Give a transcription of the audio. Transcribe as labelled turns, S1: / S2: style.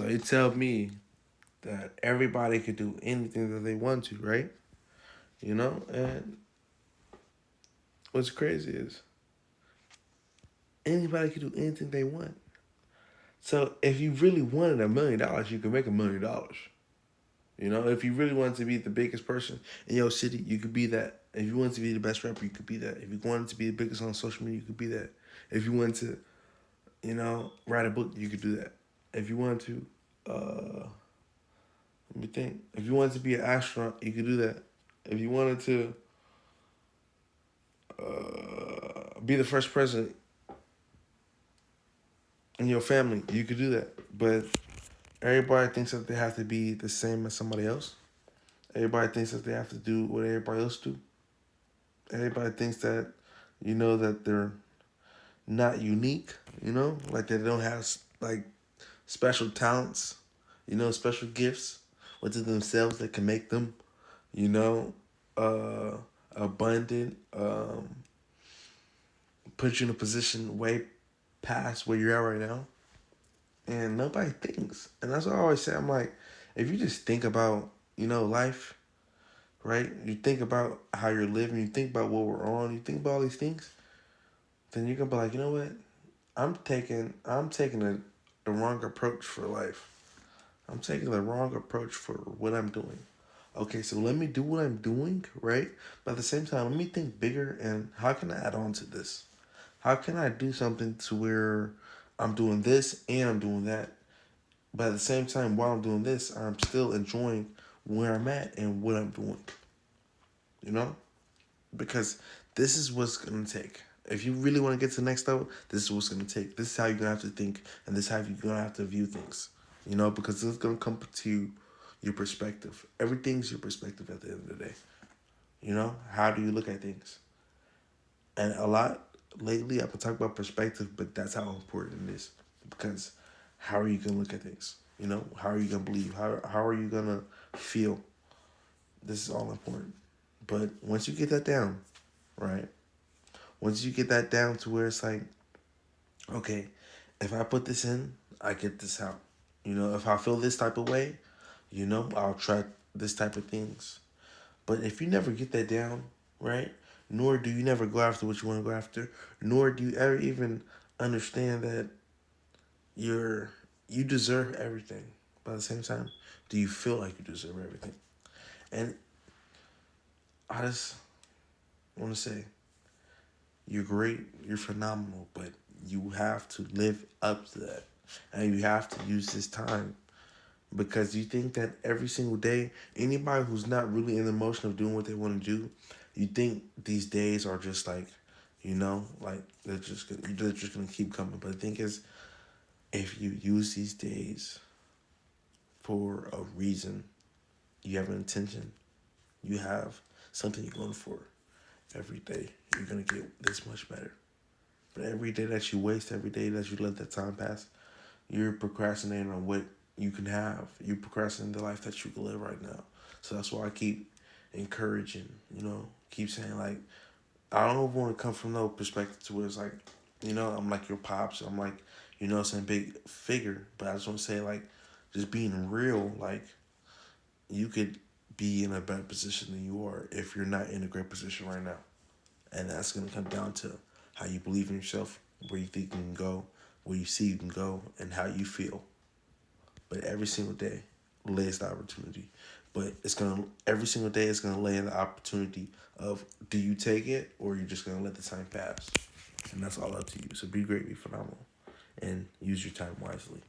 S1: So you tell me that everybody could do anything that they want to, right? And what's crazy is anybody can do anything they want. So if you really wanted $1 million, you could make $1 million. If you really wanted to be the biggest person in your city, you could be that. If you wanted to be the best rapper, you could be that. If you wanted to be the biggest on social media, you could be that. If you wanted to, write a book, you could do that. If you wanted to, let me think. If you wanted to be an astronaut, you could do that. If you wanted to be the first president in your family, you could do that. But everybody thinks that they have to be the same as somebody else. Everybody thinks that they have to do what everybody else do. Everybody thinks that, that they're not unique, like they don't have like special talents, special gifts within themselves that can make them, you know, uh, abundant, put you in a position way past where you're at right now. And nobody thinks. And that's what I always say. I'm like, if you just think about, life, right? You think about how you're living, you think about what we're on, you think about all these things, then you're gonna be like, you know what? I'm taking the wrong approach for life. I'm taking the wrong approach for what I'm doing. Okay, so let me do what I'm doing, right? But at the same time, let me think bigger and how can I add on to this? How can I do something to where I'm doing this and I'm doing that? But at the same time, while I'm doing this, I'm still enjoying where I'm at and what I'm doing, you know? Because this is what's going to take. If you really want to get to the next level, this is what's going to take. This is how you're going to have to think, and this is how you're going to have to view things, because it's going to come to your perspective. Everything's your perspective at the end of the day. How do you look at things? And a lot lately, I've been talking about perspective, but that's how important it is. Because how are you going to look at things? How are you going to believe? How are you going to feel? This is all important. But once you get that down, right? Once you get that down to where it's like, okay, if I put this in, I get this out. If I feel this type of way, I'll try this type of things. But if you never get that down, right? Nor do you never go after what you want to go after, nor do you ever even understand that you deserve everything. But at the same time, do you feel like you deserve everything? And I just want to say, you're great, you're phenomenal, but you have to live up to that. And you have to use this time. Because you think that every single day, anybody who's not really in the motion of doing what they want to do, you think these days are just like, like they're just gonna keep coming. But the thing is, if you use these days for a reason, you have an intention, you have something you're going for, every day you're gonna get this much better. But every day that you waste, every day that you let that time pass, you're procrastinating on what you can have. You procrastinating the life that you can live right now. So that's why I keep encouraging, keep saying like, I don't want to come from no perspective to where it's like, I'm like your pops. I'm like, some big figure. But I just want to say like, just being real, like you could be in a better position than you are if you're not in a great position right now. And that's going to come down to how you believe in yourself, where you think you can go, where you see you can go, and how you feel. But every single day lays the opportunity. But every single day it's gonna lay in the opportunity of, do you take it or you're just gonna let the time pass? And that's all up to you. So be great, be phenomenal, and use your time wisely.